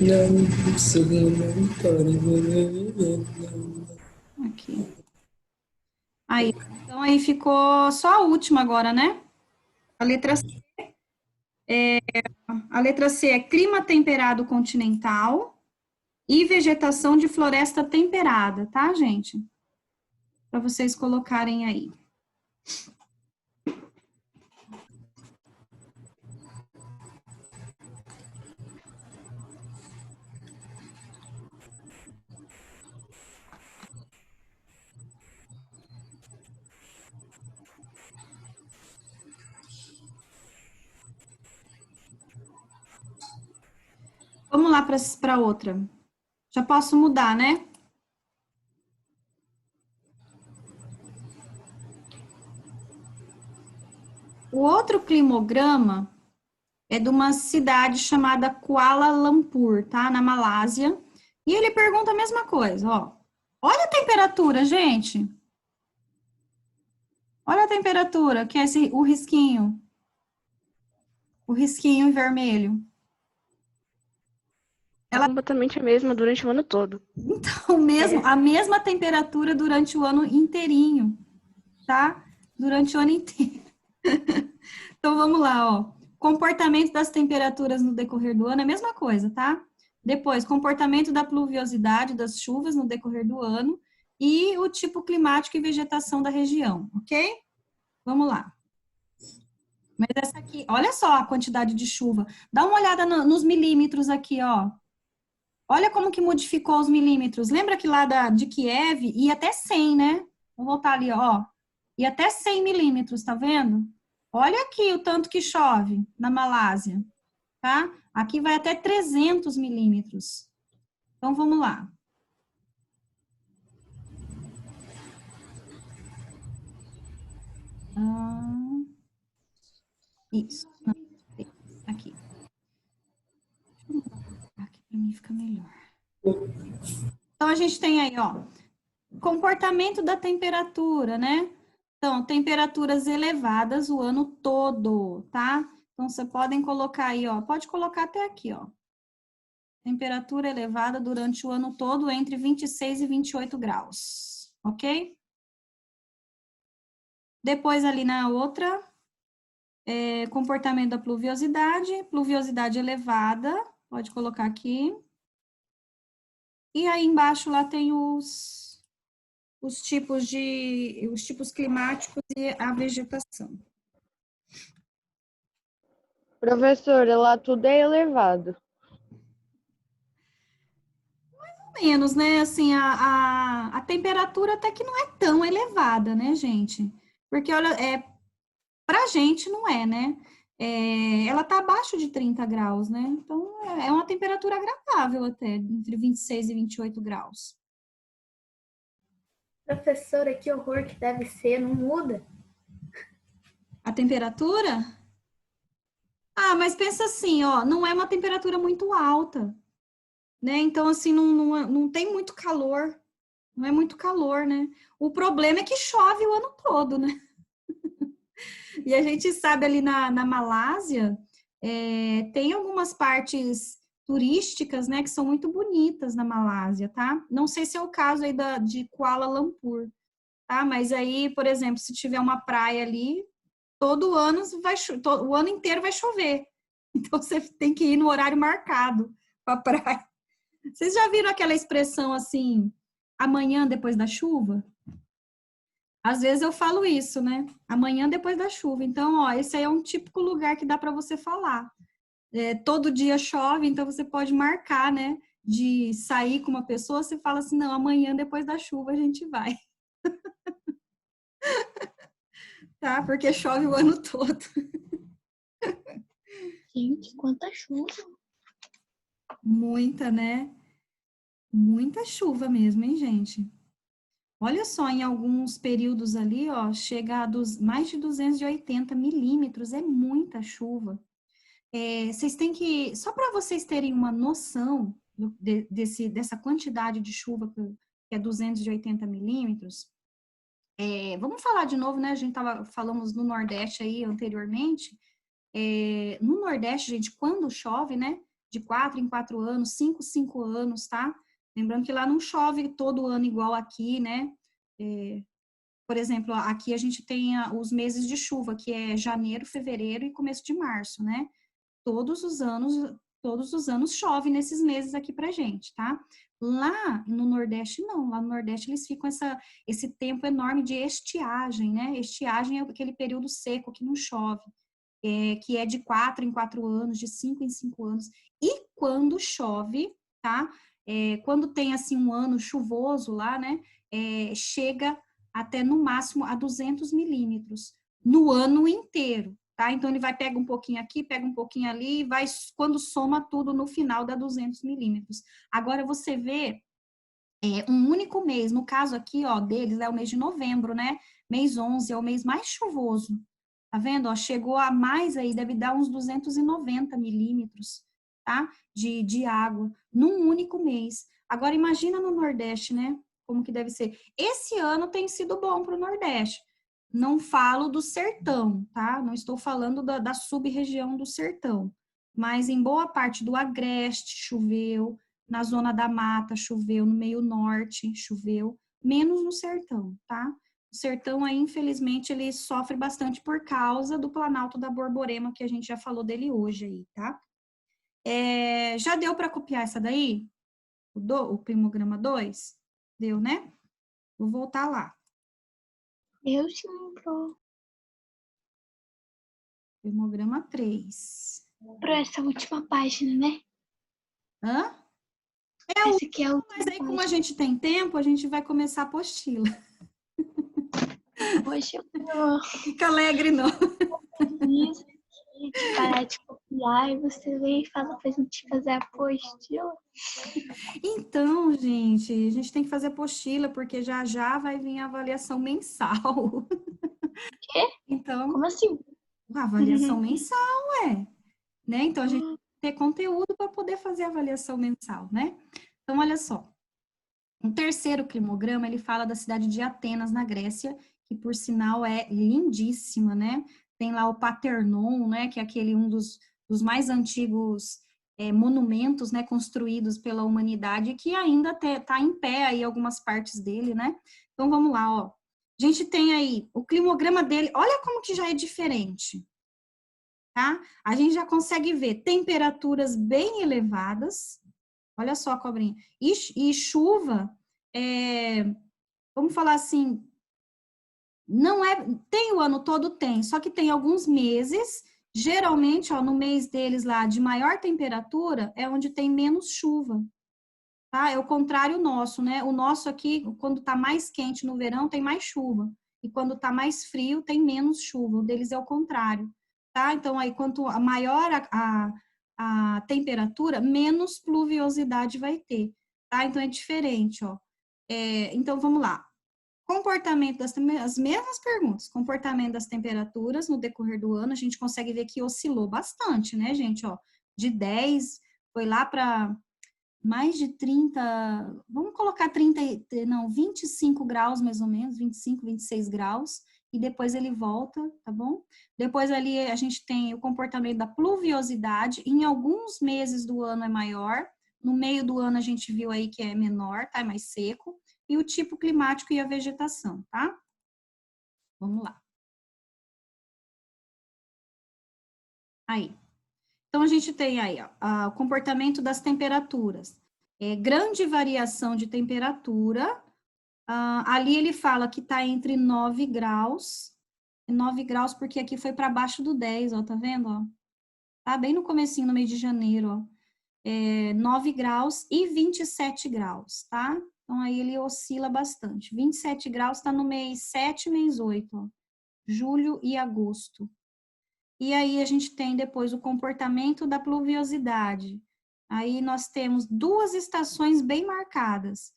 Não, Aqui. Aí, então aí ficou só a última agora, né? A letra C, a letra C é clima temperado continental e vegetação de floresta temperada, tá, gente? Para vocês colocarem aí. Vamos lá para outra. Já posso mudar, né? O outro climograma é de uma cidade chamada Kuala Lumpur, tá? Na Malásia. E ele pergunta a mesma coisa, ó. Olha a temperatura, gente. Olha a temperatura, que é o risquinho. O risquinho em vermelho. É completamente a mesma durante o ano todo. Então, mesmo, a mesma temperatura durante o ano inteirinho, tá? Durante o ano inteiro. Então, vamos lá, ó. Comportamento das temperaturas no decorrer do ano é a mesma coisa, tá? Depois, comportamento da pluviosidade, das chuvas no decorrer do ano e o tipo climático e vegetação da região, ok? Vamos lá. Mas essa aqui, olha só a quantidade de chuva. Dá uma olhada nos milímetros aqui, ó. Olha como que modificou os milímetros. Lembra que lá de Kiev ia até 100, né? Vou voltar ali, ó. Ia até 100 milímetros, tá vendo? Olha aqui o tanto que chove na Malásia, tá? Aqui vai até 300 milímetros. Então, vamos lá. Isso. Aqui. Aqui para mim fica melhor. Então, a gente tem aí, ó, comportamento da temperatura, né? Então, temperaturas elevadas o ano todo, tá? Então, você podem colocar aí, ó, pode colocar até aqui, ó. Temperatura elevada durante o ano todo entre 26 e 28 graus, ok? Depois, ali na outra, comportamento da pluviosidade elevada, pode colocar aqui. E aí embaixo lá tem os tipos climáticos e a vegetação. Professora, lá tudo é elevado. Menos, né? Assim, a temperatura até que não é tão elevada, né, gente? Porque, olha, pra gente não é, né? Ela tá abaixo de 30 graus, né? Então, é uma temperatura agradável até, entre 26 e 28 graus. Professora, que horror que deve ser, não muda? A temperatura? Ah, mas pensa assim, ó, não é uma temperatura muito alta, né? Então, assim, não tem muito calor, não é muito calor, né? O problema é que chove o ano todo, né? E a gente sabe ali na Malásia, tem algumas partes turísticas, né, que são muito bonitas na Malásia, tá? Não sei se é o caso aí de Kuala Lumpur, tá? Mas aí, por exemplo, se tiver uma praia ali, todo ano o ano inteiro vai chover. Então você tem que ir no horário marcado para a praia. Vocês já viram aquela expressão assim, amanhã depois da chuva? Às vezes eu falo isso, né? Amanhã depois da chuva. Então, ó, esse aí é um típico lugar que dá para você falar. Todo dia chove, então você pode marcar, né? De sair com uma pessoa, você fala assim, não, amanhã depois da chuva a gente vai. Tá? Porque chove o ano todo. Gente, quanta chuva. Muita, né? Muita chuva mesmo, hein, gente? Olha só, em alguns períodos ali, ó, chega a mais de 280 milímetros, é muita chuva. Vocês têm que, só para vocês terem uma noção dessa quantidade de chuva que é 280 milímetros, vamos falar de novo, né? Falamos no Nordeste aí anteriormente. No Nordeste, gente, quando chove, né? de 4 em 4 anos, 5 em 5 anos, tá? Lembrando que lá não chove todo ano igual aqui, né? Por exemplo, aqui a gente tem os meses de chuva, que é janeiro, fevereiro e começo de março, né? Todos os anos chove nesses meses aqui pra gente, tá? Lá no Nordeste, não. Lá no Nordeste eles ficam esse tempo enorme de estiagem, né? Estiagem é aquele período seco que não chove, que é de 4 em 4 anos, de 5 em 5 anos. E quando chove, tá? Quando tem, assim, um ano chuvoso lá, né? Chega até, no máximo, a 200 milímetros no ano inteiro, tá? Então, ele vai pega um pouquinho aqui, pega um pouquinho ali, e vai, quando soma tudo, no final dá 200 milímetros. Agora, você vê um único mês, no caso aqui, ó, deles é o mês de novembro, né? Mês 11 é o mês mais chuvoso. Tá vendo? Ó, chegou a mais aí, deve dar uns 290 milímetros, tá? De água, num único mês. Agora, imagina no Nordeste, né? Como que deve ser. Esse ano tem sido bom para o Nordeste. Não falo do sertão, tá? Não estou falando da sub-região do sertão. Mas em boa parte do Agreste choveu, na zona da mata choveu, no meio norte choveu, menos no sertão, tá? O sertão aí, infelizmente, ele sofre bastante por causa do Planalto da Borborema, que a gente já falou dele hoje aí, tá? Já deu para copiar essa daí? O climograma 2? Deu, né? Vou voltar lá. Eu sim, pro Climograma 3. essa última página, né? Hã? Essa aqui é a última Mas aí, como a página. gente tem tempo, a gente vai começar a apostila. Hoje eu vou Fica alegre, não. isso aqui, de parar de copiar, e você vem e fala pra gente fazer a apostila. Então, gente, a gente tem que fazer apostila, porque já já vai vir a avaliação mensal. Quê? Então, Como assim? a avaliação mensal, né? Então, a gente tem que ter conteúdo para poder fazer a avaliação mensal, né? Então, olha só. O terceiro climograma, ele fala da cidade de Atenas, na Grécia, que, por sinal, é lindíssima, né? Tem lá o Paternon, né? Que é um dos mais antigos monumentos, né? Construídos pela humanidade, que ainda está em pé aí algumas partes dele, né? Então, vamos lá, ó. A gente tem aí o climograma dele, olha como que já é diferente, tá? A gente já consegue ver temperaturas bem elevadas, olha só, cobrinha, e chuva, vamos falar assim, não é, tem o ano todo, tem, só que tem alguns meses, geralmente, ó, no mês deles lá, de maior temperatura, é onde tem menos chuva, tá? É o contrário nosso, né? O nosso aqui, quando tá mais quente no verão, tem mais chuva, e quando tá mais frio, tem menos chuva, o deles é o contrário, tá? Então, aí, quanto maior a temperatura, menos pluviosidade vai ter, tá? Então, é diferente, ó. Então, vamos lá. Comportamento as mesmas perguntas. Comportamento das temperaturas no decorrer do ano, a gente consegue ver que oscilou bastante, né, gente? Ó, de 10, foi lá para mais de 30, vamos colocar 25 graus mais ou menos, 25, 26 graus, e depois ele volta, tá bom? Depois ali a gente tem o comportamento da pluviosidade, em alguns meses do ano é maior, no meio do ano a gente viu aí que é menor, tá? É mais seco, e o tipo climático e a vegetação, tá? Vamos lá. Aí. Então, a gente tem aí ó, o comportamento das temperaturas. Grande variação de temperatura. Ali ele fala que está entre 9 graus. 9 graus porque aqui foi para baixo do 10, ó, tá vendo? Ó? Tá bem no comecinho, no mês de janeiro, ó. 9 graus e 27 graus, tá? Então, aí ele oscila bastante. 27 graus está no mês 7 e mês 8, ó. Julho e agosto. E aí a gente tem depois o comportamento da pluviosidade. Aí nós temos duas estações bem marcadas.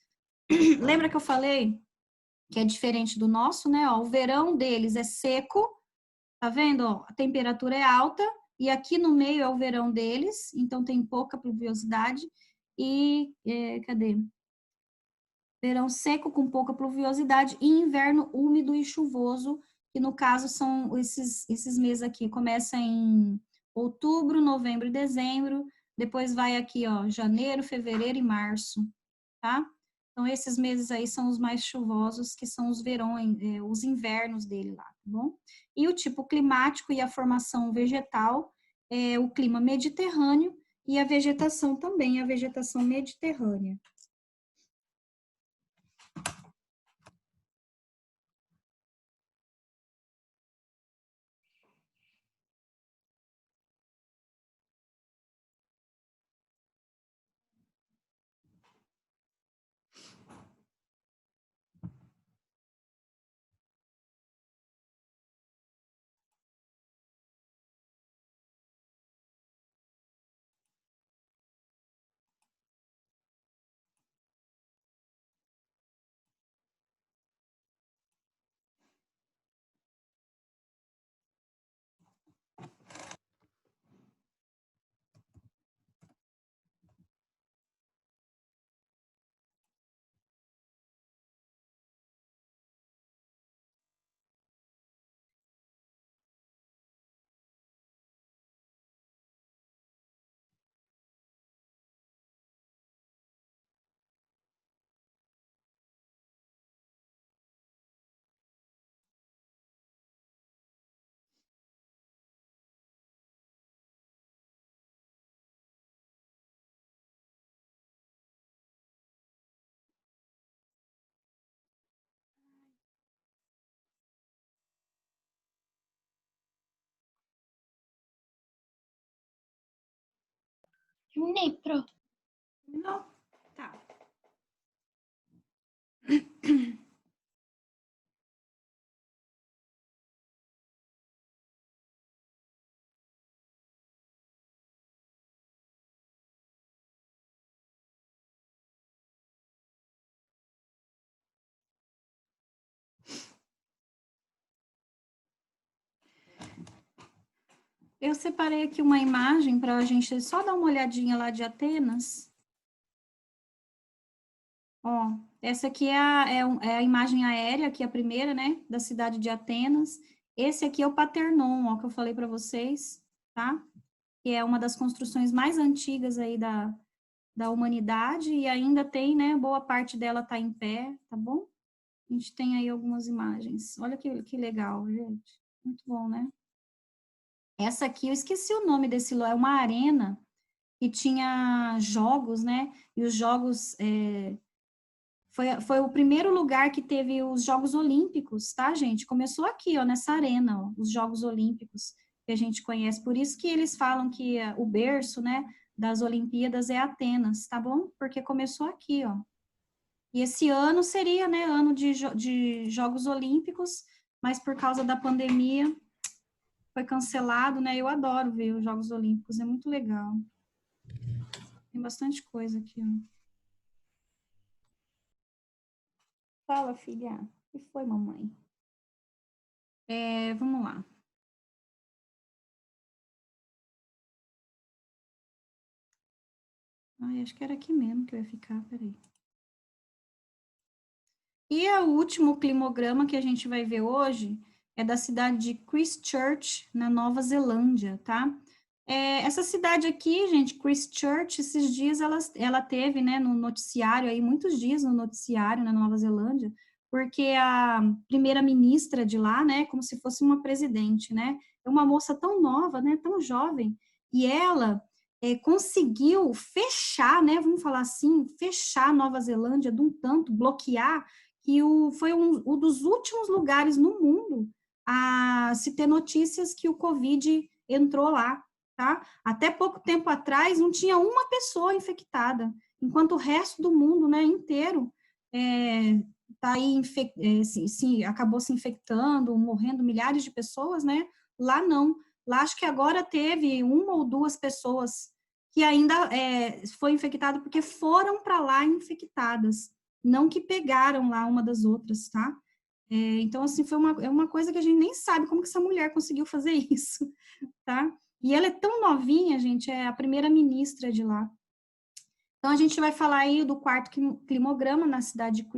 Lembra que eu falei que é diferente do nosso, né? Ó, o verão deles é seco, tá vendo? Ó, a temperatura é alta, e aqui no meio é o verão deles, então tem pouca pluviosidade. E, cadê? Verão seco com pouca pluviosidade e inverno úmido e chuvoso, que no caso são esses meses aqui, começa em outubro, novembro e dezembro, Depois vai aqui, ó, janeiro, fevereiro e março, tá? Então, esses meses aí são os mais chuvosos, que são os verões, os invernos dele lá, tá bom? E o tipo climático e a formação vegetal é o clima mediterrâneo e a vegetação também, a vegetação mediterrânea. Terminei, pronto. Não, tá. Eu separei aqui uma imagem para a gente só dar uma olhadinha lá de Atenas. Ó, essa aqui é a imagem aérea, aqui a primeira, né, da cidade de Atenas. Esse aqui é o Paternon, ó, que eu falei para vocês, tá? Que é uma das construções mais antigas aí da humanidade e ainda tem, né, boa parte dela tá em pé, tá bom? A gente tem aí algumas imagens. Olha que legal, gente. Muito bom, né? Essa aqui, eu esqueci o nome desse lugar, é uma arena que tinha jogos, né? E os jogos foi o primeiro lugar que teve os Jogos Olímpicos, tá, gente? Começou aqui, ó, nessa arena, ó, os Jogos Olímpicos que a gente conhece. Por isso que eles falam que o berço, né, das Olimpíadas é Atenas, tá bom? Porque começou aqui, ó. E esse ano seria, né, ano de Jogos Olímpicos, mas por causa da pandemia foi cancelado, né? Eu adoro ver os Jogos Olímpicos, é muito legal. Tem bastante coisa aqui, ó. Fala, filha. O que foi, mamãe? Vamos lá. Ai, acho que era aqui mesmo que eu ia ficar, peraí. E o último climograma que a gente vai ver hoje é da cidade de Christchurch, na Nova Zelândia, tá? Essa cidade aqui, gente, Christchurch, esses dias ela teve, né, no noticiário, aí muitos dias no noticiário na Nova Zelândia, porque a primeira-ministra de lá, né, como se fosse uma presidente, né, é uma moça tão nova, né, tão jovem, e ela conseguiu fechar, né, vamos falar assim, fechar a Nova Zelândia de um tanto, bloquear, que foi um dos últimos lugares no mundo a se ter notícias que o Covid entrou lá, tá? Até pouco tempo atrás não tinha uma pessoa infectada, enquanto o resto do mundo, né, inteiro tá aí acabou se infectando, morrendo milhares de pessoas, né? Lá não. Lá acho que agora teve uma ou duas pessoas que ainda foi infectada porque foram para lá infectadas, não que pegaram lá uma das outras, tá? Então, assim, é uma coisa que a gente nem sabe como que essa mulher conseguiu fazer isso, tá? E ela é tão novinha, gente, é a primeira-ministra de lá. Então, a gente vai falar aí do quarto climograma na cidade de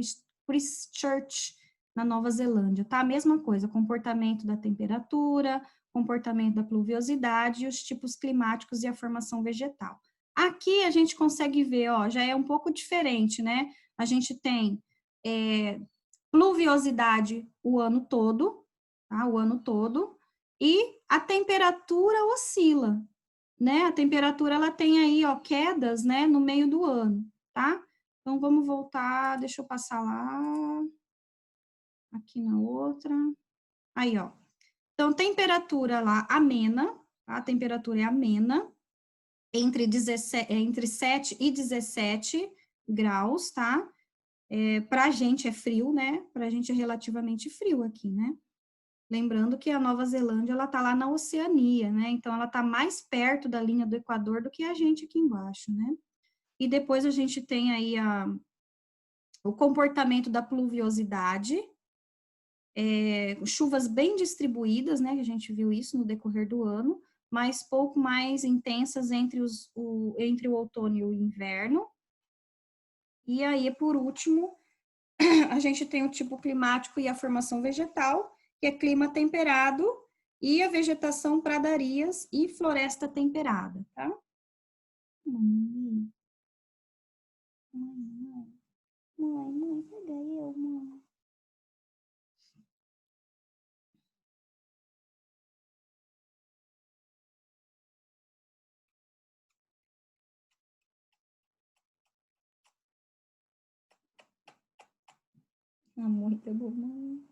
Christchurch, na Nova Zelândia, tá? A mesma coisa, comportamento da temperatura, comportamento da pluviosidade, os tipos climáticos e a formação vegetal. Aqui a gente consegue ver, ó, já é um pouco diferente, né? A gente tem pluviosidade o ano todo, tá? O ano todo, e a temperatura oscila, né? A temperatura, ela tem aí, ó, quedas, né, no meio do ano, tá? Então, vamos voltar, deixa eu passar lá, aqui na outra, aí, ó. Então, temperatura lá amena, tá? A temperatura é amena, entre 7 e 17 graus, tá? Para a gente é frio, né? Para a gente é relativamente frio aqui, né? Lembrando que a Nova Zelândia, ela tá lá na Oceania, né? Então, ela tá mais perto da linha do Equador do que a gente aqui embaixo, né? E depois a gente tem aí o comportamento da pluviosidade, chuvas bem distribuídas, né? Que a gente viu isso no decorrer do ano, mas pouco mais intensas entre o outono e o inverno. E aí, por último, a gente tem o tipo climático e a formação vegetal, que é clima temperado, e a vegetação pradarias e floresta temperada, tá? Mãe, pega eu, mãe. Amor, pegou, mãe.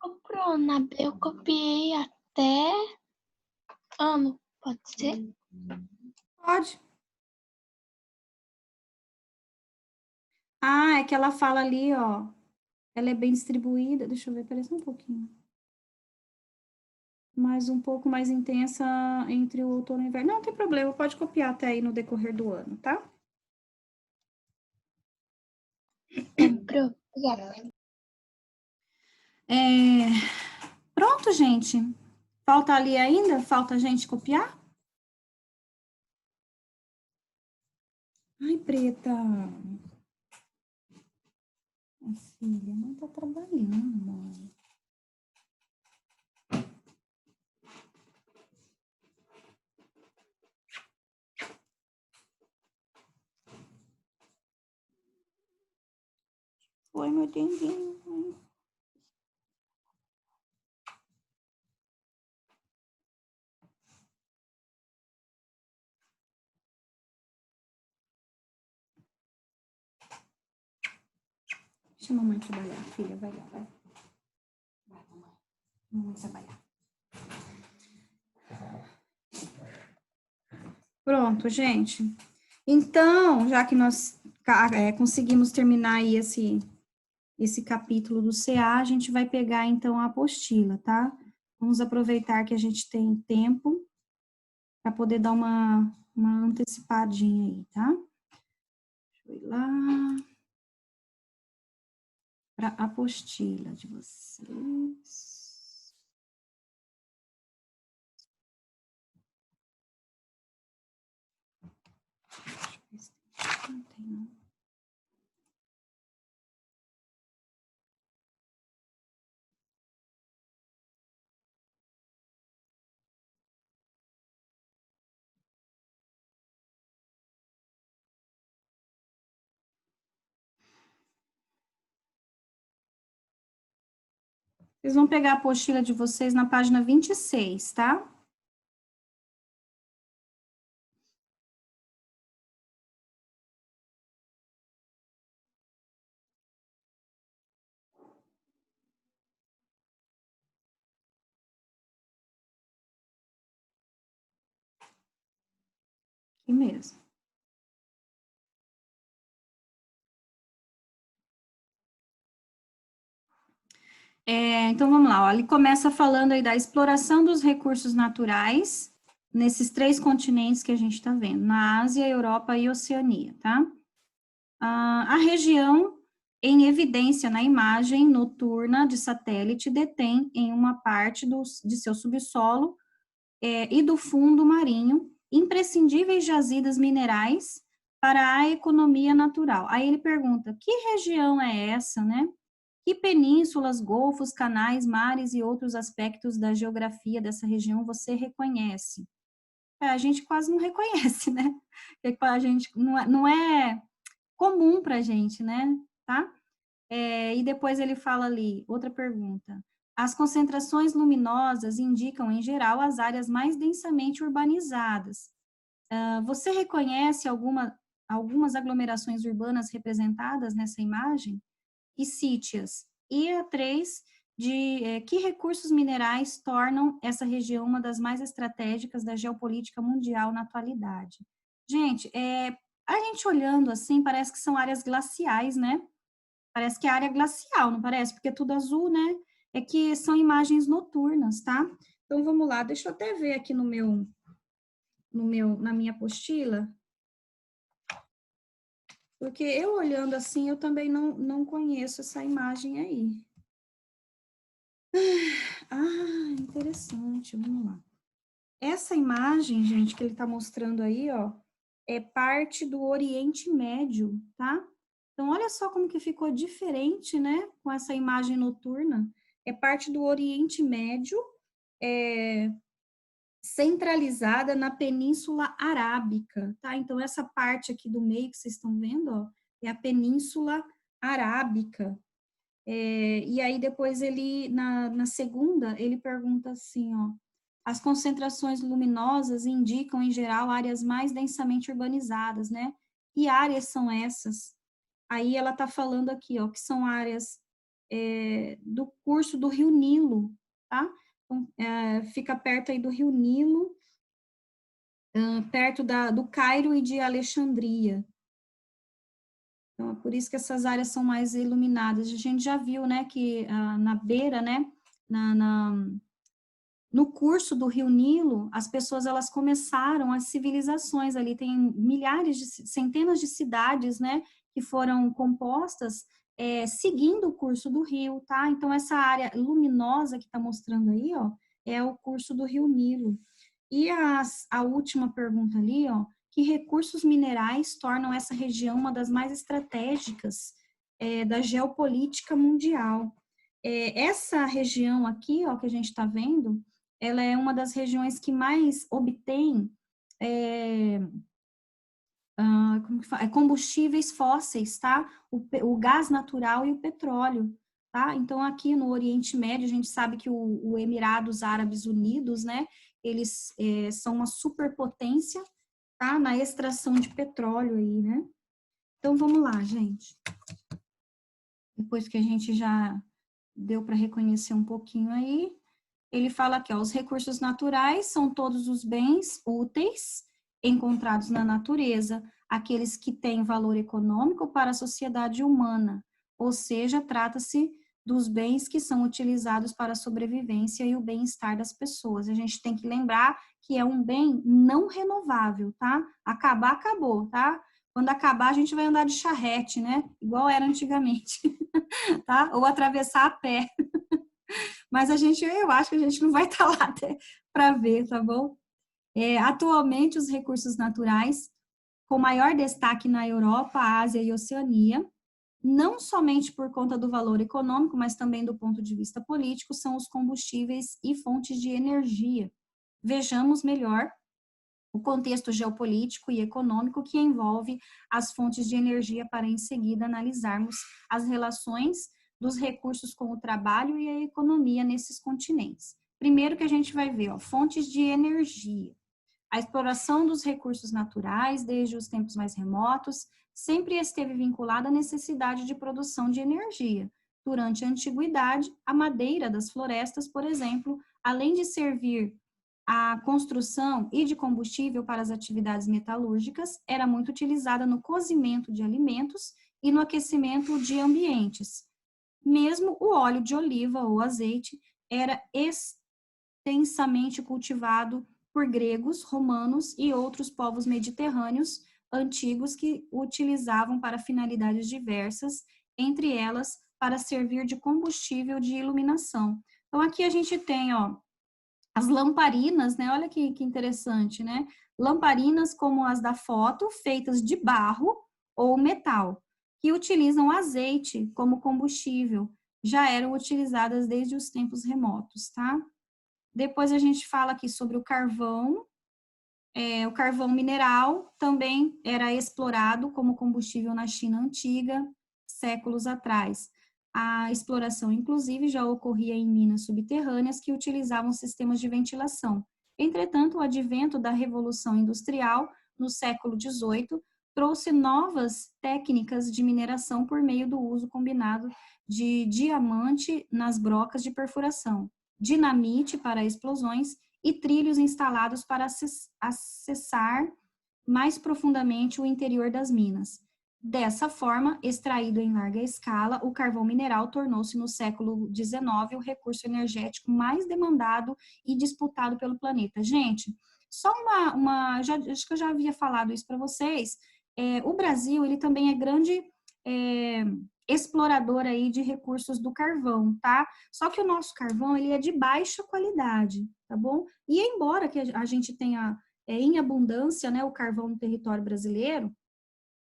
Ô, Bruna, eu copiei até ano, pode ser? Pode. Ah, é que ela fala ali, ó. Ela é bem distribuída. Deixa eu ver, parece um pouquinho. Mais um pouco mais intensa entre o outono e o inverno. Não tem problema, pode copiar até aí no decorrer do ano, tá? Obrigada. Pronto, gente. Falta ali ainda? Falta a gente copiar? Ai, Preta. Filha, a mãe tá trabalhando, mãe. Foi meu denguinho, mãe. Deixa a mamãe trabalhar, filha. Vai lá, vai. Vai, mamãe. Mamãe trabalhar. Pronto, gente. Então, já que nós conseguimos terminar aí esse capítulo do CA, a gente vai pegar, então, a apostila, tá? Vamos aproveitar que a gente tem tempo para poder dar uma antecipadinha aí, tá? Deixa eu ir lá para a apostila de vocês. Deixa eu ver se não tem, não. Vocês vão pegar a apostila de vocês na página 26, tá? aqui mesmo. Então, vamos lá, ó, ele começa falando aí da exploração dos recursos naturais nesses 3 continentes que a gente está vendo, na Ásia, Europa e Oceania, tá? A região em evidência na imagem noturna de satélite detém em uma parte de seu subsolo e do fundo marinho imprescindíveis jazidas minerais para a economia natural. Aí ele pergunta, que região é essa, né? Que penínsulas, golfos, canais, mares e outros aspectos da geografia dessa região você reconhece? A gente quase não reconhece, né? A gente não é comum para a gente, né? Tá? E depois ele fala ali, outra pergunta. As concentrações luminosas indicam, em geral, as áreas mais densamente urbanizadas. Você reconhece algumas aglomerações urbanas representadas nessa imagem? E cite-as. E a 3, que recursos minerais tornam essa região uma das mais estratégicas da geopolítica mundial na atualidade? Gente, a gente olhando assim, parece que são áreas glaciais, né? Parece que é área glacial, não parece? Porque é tudo azul, né? É que são imagens noturnas, tá? Então, vamos lá, deixa eu até ver aqui na minha apostila, porque eu olhando assim, eu também não conheço essa imagem aí. Interessante, vamos lá. Essa imagem, gente, que ele está mostrando aí, ó, é parte do Oriente Médio, tá? Então, olha só como que ficou diferente, né, com essa imagem noturna. É parte do Oriente Médio, centralizada na Península Arábica, tá? Então, essa parte aqui do meio que vocês estão vendo, ó, é a Península Arábica. E aí, depois, ele, na segunda, ele pergunta assim, ó, as concentrações luminosas indicam, em geral, áreas mais densamente urbanizadas, né? Que áreas são essas? Aí ela está falando aqui, ó, que são áreas do curso do Rio Nilo, tá? Então, fica perto aí do Rio Nilo, perto do Cairo e de Alexandria. Então, é por isso que essas áreas são mais iluminadas. A gente já viu, né, que na beira, né, no curso do Rio Nilo, as pessoas, elas começaram as civilizações ali, tem centenas de cidades, né, que foram compostas seguindo o curso do rio, tá? Então, essa área luminosa que está mostrando aí, ó, é o curso do Rio Nilo. E a última pergunta ali, ó, que recursos minerais tornam essa região uma das mais estratégicas da geopolítica mundial? Essa região aqui, ó, que a gente está vendo, ela é uma das regiões que mais obtém combustíveis fósseis, tá? O gás natural e o petróleo, tá? Então, aqui no Oriente Médio, a gente sabe que o Emirados Árabes Unidos, né, eles são uma superpotência, tá? Na extração de petróleo aí, né? Então, vamos lá, gente. Depois que a gente já deu para reconhecer um pouquinho aí, ele fala aqui, ó, os recursos naturais são todos os bens úteis encontrados na natureza, aqueles que têm valor econômico para a sociedade humana, ou seja, trata-se dos bens que são utilizados para a sobrevivência e o bem-estar das pessoas. A gente tem que lembrar que é um bem não renovável, tá? Acabar, acabou, tá? Quando acabar, a gente vai andar de charrete, né? Igual era antigamente, tá? Ou atravessar a pé. Mas eu acho que a gente não vai estar lá para ver, tá bom? Atualmente, os recursos naturais, com maior destaque na Europa, Ásia e Oceania, não somente por conta do valor econômico, mas também do ponto de vista político, são os combustíveis e fontes de energia. Vejamos melhor o contexto geopolítico e econômico que envolve as fontes de energia para, em seguida, analisarmos as relações dos recursos com o trabalho e a economia nesses continentes. Primeiro que a gente vai ver, ó, fontes de energia. A exploração dos recursos naturais, desde os tempos mais remotos, sempre esteve vinculada à necessidade de produção de energia. Durante a antiguidade, a madeira das florestas, por exemplo, além de servir a construção e de combustível para as atividades metalúrgicas era muito utilizada no cozimento de alimentos e no aquecimento de ambientes. Mesmo o óleo de oliva ou azeite era extensamente cultivado por gregos, romanos e outros povos mediterrâneos antigos que o utilizavam para finalidades diversas, entre elas para servir de combustível de iluminação. Então, aqui a gente tem, ó, as lamparinas, né? Olha que interessante, né? Lamparinas como as da foto, feitas de barro ou metal, que utilizam azeite como combustível, já eram utilizadas desde os tempos remotos, tá? Depois a gente fala aqui sobre o carvão. O carvão mineral também era explorado como combustível na China antiga, séculos atrás. A exploração, inclusive, já ocorria em minas subterrâneas que utilizavam sistemas de ventilação. Entretanto, o advento da Revolução Industrial, no século XVIII, trouxe novas técnicas de mineração por meio do uso combinado de diamante nas brocas de perfuração, dinamite para explosões e trilhos instalados para acessar mais profundamente o interior das minas. Dessa forma, extraído em larga escala, o carvão mineral tornou-se no século XIX o recurso energético mais demandado e disputado pelo planeta. Gente, só acho que eu já havia falado isso para vocês, o Brasil, ele também é grande explorador aí de recursos do carvão, tá? Só que o nosso carvão, ele é de baixa qualidade, tá bom? E embora que a gente tenha em abundância, né, o carvão no território brasileiro,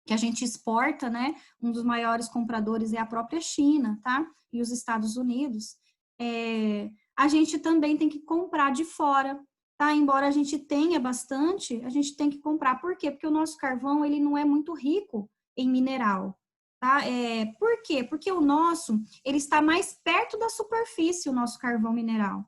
que a gente exporta, né, um dos maiores compradores é a própria China, tá? E os Estados Unidos, a gente também tem que comprar de fora, tá? Embora a gente tenha bastante, a gente tem que comprar. Por quê? Porque o nosso carvão, ele não é muito rico em mineral, tá? Por quê? Porque o nosso, ele está mais perto da superfície, o nosso carvão mineral.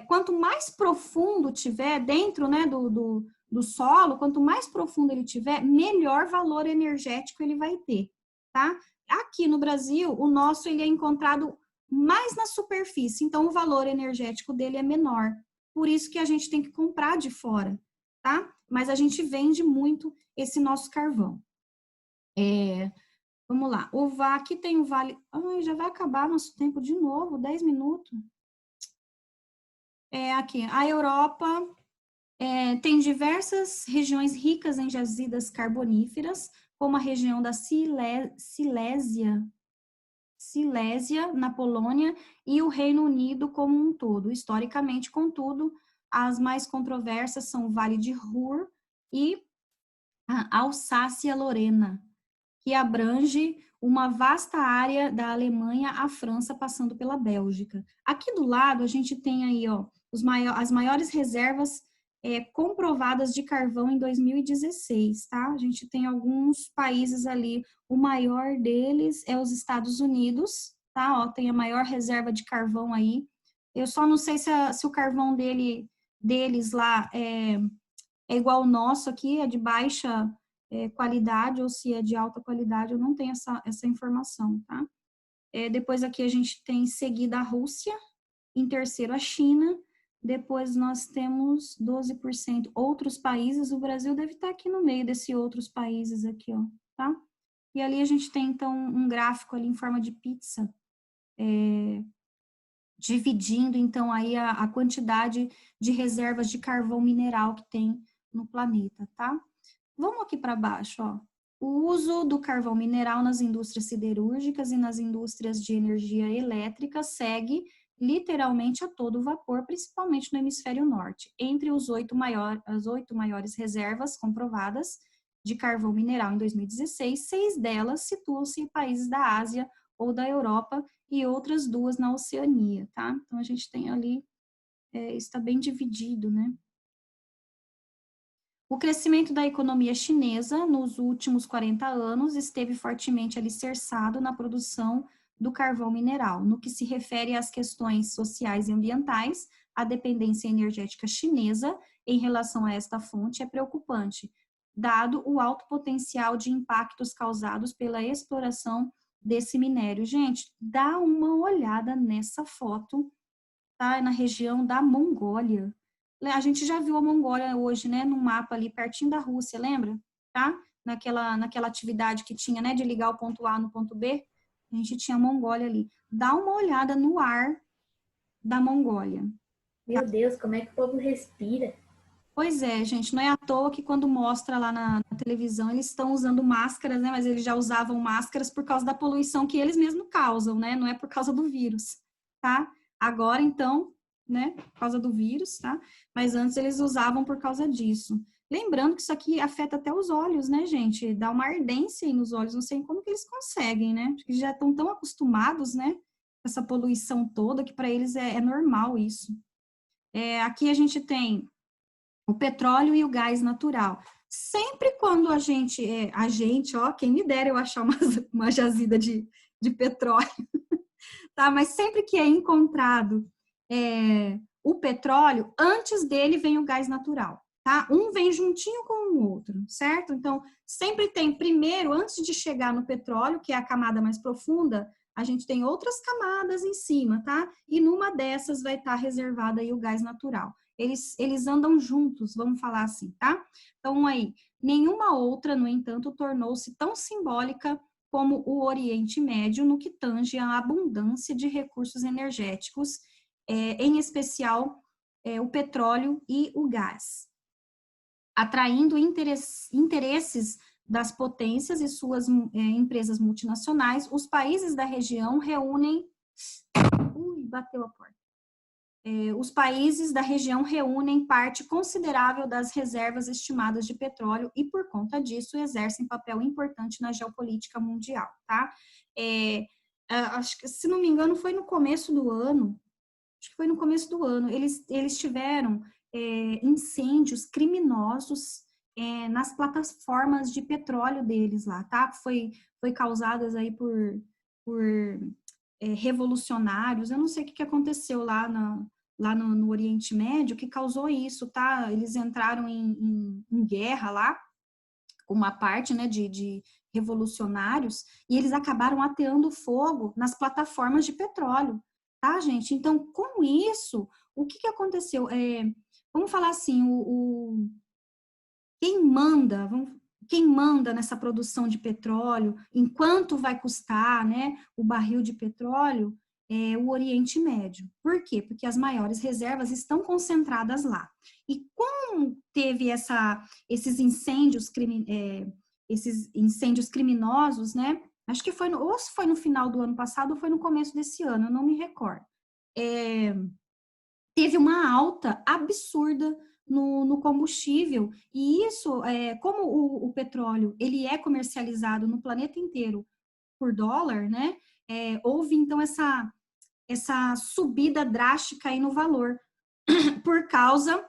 Quanto mais profundo tiver dentro, né, do solo, quanto mais profundo ele tiver, melhor valor energético ele vai ter, tá? Aqui no Brasil, o nosso ele é encontrado mais na superfície, então o valor energético dele é menor. Por isso que a gente tem que comprar de fora, tá? Mas a gente vende muito esse nosso carvão. Vamos lá. Aqui tem o Vale... Ai, já vai acabar nosso tempo de novo, 10 minutos. Aqui, a Europa tem diversas regiões ricas em jazidas carboníferas, como a região da Silésia, na Polônia, e o Reino Unido como um todo. Historicamente, contudo, as mais controversas são o Vale de Ruhr e a Alsácia-Lorena, que abrange uma vasta área da Alemanha à França, passando pela Bélgica. Aqui do lado, a gente tem aí, ó, as maiores reservas comprovadas de carvão em 2016, tá? A gente tem alguns países ali, o maior deles é os Estados Unidos, tá? Ó, tem a maior reserva de carvão aí. Eu só não sei se o carvão deles lá é igual ao nosso aqui, é de baixa qualidade ou se é de alta qualidade, eu não tenho essa informação, tá? Depois aqui a gente tem em seguida a Rússia, em terceiro a China, depois nós temos 12% outros países, o Brasil deve estar aqui no meio desses outros países aqui, ó, tá? E ali a gente tem, então, um gráfico ali em forma de pizza, dividindo, então, aí a quantidade de reservas de carvão mineral que tem no planeta, tá? Vamos aqui para baixo, ó. O uso do carvão mineral nas indústrias siderúrgicas e nas indústrias de energia elétrica segue literalmente a todo vapor, principalmente no hemisfério norte. Entre as 8 maiores reservas comprovadas de carvão mineral em 2016, 6 delas situam-se em países da Ásia ou da Europa e outras 2 na Oceania, tá? Então, a gente tem ali, está bem dividido, né? O crescimento da economia chinesa nos últimos 40 anos esteve fortemente alicerçado na produção do carvão mineral. No que se refere às questões sociais e ambientais, a dependência energética chinesa em relação a esta fonte é preocupante, dado o alto potencial de impactos causados pela exploração desse minério. Gente, dá uma olhada nessa foto, tá? Na região da Mongólia. A gente já viu a Mongólia hoje, né, no mapa ali, pertinho da Rússia, lembra? Tá? Naquela atividade que tinha, né, de ligar o ponto A no ponto B, a gente tinha a Mongólia ali. Dá uma olhada no ar da Mongólia. Meu Deus, como é que o povo respira? Pois é, gente, não é à toa que quando mostra lá na televisão, eles estão usando máscaras, né? Mas eles já usavam máscaras por causa da poluição que eles mesmos causam, né? Não é por causa do vírus, tá? Agora, então, né? Por causa do vírus, tá? Mas antes eles usavam por causa disso. Lembrando que isso aqui afeta até os olhos, né, gente? Dá uma ardência aí nos olhos, não sei como que eles conseguem, né? Porque eles já estão tão acostumados, né? Com essa poluição toda, que para eles é normal isso. Aqui a gente tem o petróleo e o gás natural. Sempre quando a gente, ó, quem me dera eu achar uma jazida de petróleo, tá? Mas sempre que é encontrado o petróleo, antes dele vem o gás natural, tá? Um vem juntinho com o outro, certo? Então, sempre tem primeiro, antes de chegar no petróleo, que é a camada mais profunda, a gente tem outras camadas em cima, tá? E numa dessas vai estar reservado aí o gás natural. Eles andam juntos, vamos falar assim, tá? Então, aí, nenhuma outra, no entanto, tornou-se tão simbólica como o Oriente Médio no que tange à abundância de recursos energéticos, em especial o petróleo e o gás, atraindo interesses das potências e suas empresas multinacionais. Os países da região reúnem... bateu a porta. Os países da região reúnem parte considerável das reservas estimadas de petróleo e, por conta disso, exercem papel importante na geopolítica mundial, tá? Acho que, se não me engano, foi no começo do ano, eles tiveram incêndios criminosos nas plataformas de petróleo deles lá, tá? Foi causadas aí por revolucionários, eu não sei o que aconteceu lá no Oriente Médio que causou isso, tá? Eles entraram em guerra lá, uma parte, né, de revolucionários, e eles acabaram ateando fogo nas plataformas de petróleo, tá, gente? Então, com isso, o que aconteceu? Vamos falar assim, quem manda nessa produção de petróleo, enquanto vai custar, né, o barril de petróleo, é o Oriente Médio. Por quê? Porque as maiores reservas estão concentradas lá. E como teve esses incêndios criminosos, né? Acho que ou se foi no final do ano passado ou foi no começo desse ano, eu não me recordo. Teve uma alta absurda no combustível, e isso, como o petróleo, ele é comercializado no planeta inteiro por dólar, né, houve, então, essa subida drástica aí no valor, por causa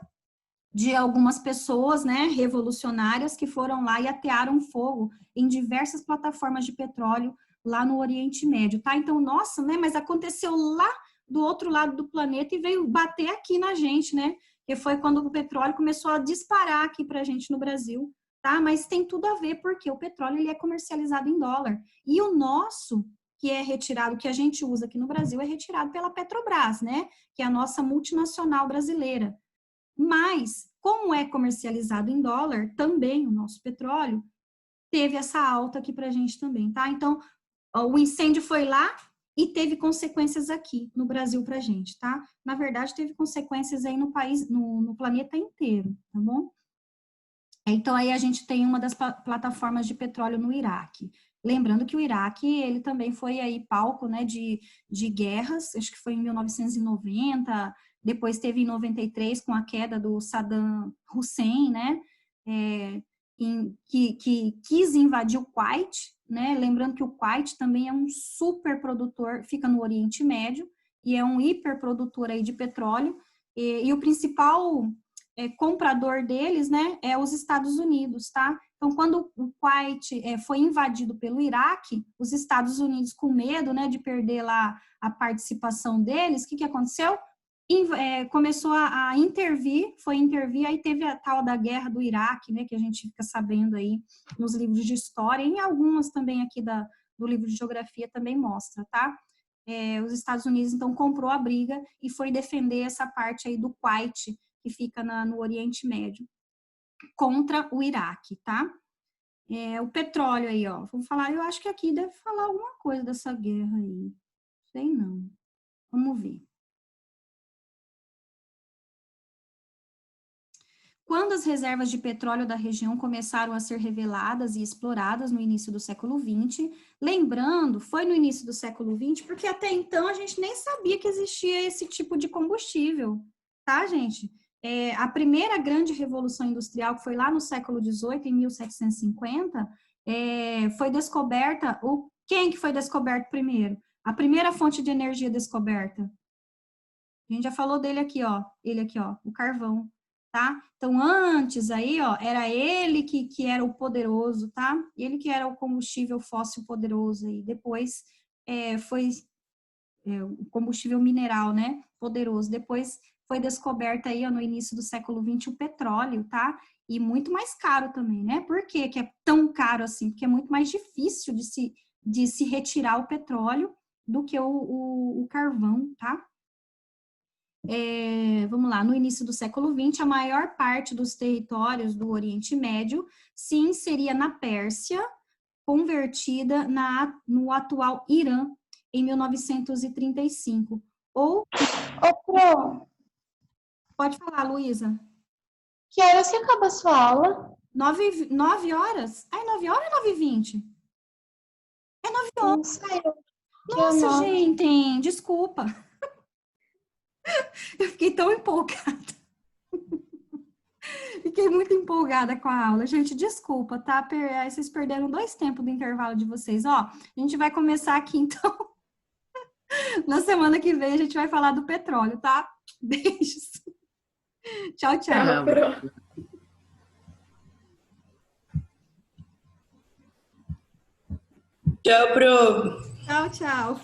de algumas pessoas, né, revolucionárias, que foram lá e atearam fogo em diversas plataformas de petróleo lá no Oriente Médio, tá? Então, nossa, né, mas aconteceu lá do outro lado do planeta e veio bater aqui na gente, né? Que foi quando o petróleo começou a disparar aqui pra gente no Brasil, tá? Mas tem tudo a ver, porque o petróleo, ele é comercializado em dólar. E o nosso, que é retirado, que a gente usa aqui no Brasil, é retirado pela Petrobras, né? Que é a nossa multinacional brasileira. Mas, como é comercializado em dólar, também o nosso petróleo teve essa alta aqui pra gente também, tá? Então, o incêndio foi lá e teve consequências aqui no Brasil pra gente, tá? Na verdade, teve consequências aí no país, no planeta inteiro, tá bom? Então, aí a gente tem uma das plataformas de petróleo no Iraque. Lembrando que o Iraque, ele também foi aí palco, né, de guerras, acho que foi em 1990, depois teve em 93 com a queda do Saddam Hussein, né, que quis invadir o Kuwait, né, lembrando que o Kuwait também é um super produtor, fica no Oriente Médio, e é um hiperprodutor aí de petróleo, e o principal comprador deles, né, é os Estados Unidos, tá? Então, quando o Kuwait foi invadido pelo Iraque, os Estados Unidos, com medo, né, de perder lá a participação deles, o que aconteceu? Começou a intervir, aí teve a tal da guerra do Iraque, né, que a gente fica sabendo aí nos livros de história, e em algumas também aqui do livro de geografia também mostra, tá? Os Estados Unidos, então, comprou a briga e foi defender essa parte aí do Kuwait, que fica no Oriente Médio, contra o Iraque, tá? O petróleo aí, ó, vamos falar, eu acho que aqui deve falar alguma coisa dessa guerra aí, sei não, vamos ver. Quando as reservas de petróleo da região começaram a ser reveladas e exploradas no início do século XX, lembrando, foi no início do século XX, porque até então a gente nem sabia que existia esse tipo de combustível, tá, gente? A primeira grande revolução industrial, que foi lá no século XVIII, em 1750, foi descoberta, quem que foi descoberto primeiro? A primeira fonte de energia descoberta. A gente já falou dele aqui, ó, ele aqui, ó, o carvão. Tá? Então, antes aí, ó, era ele que era o poderoso, tá? Ele que era o combustível fóssil poderoso aí. Depois foi o combustível mineral, né? Poderoso. Depois foi descoberta aí, ó, no início do século XX, o petróleo, tá? E muito mais caro também, né? Por que que é tão caro assim? Porque é muito mais difícil de se retirar o petróleo do que o carvão, tá? Vamos lá, no início do século XX, a maior parte dos territórios do Oriente Médio se inseria na Pérsia, convertida no atual Irã, em 1935. Ou, Pro, pode falar, Luísa. que horas você acaba a sua aula? 9 horas? Ah, é 9 horas ou 9h20? É 9 horas. Não sei. Nossa, gente, desculpa. Eu fiquei tão empolgada. Fiquei muito empolgada com a aula. Gente, desculpa, tá? Vocês perderam 2 tempos do intervalo de vocês. Ó, a gente vai começar aqui, então. Na semana que vem, a gente vai falar do petróleo, tá? Beijos. Tchau, tchau. Tchau, Pro. Tchau, Pro. Tchau, tchau.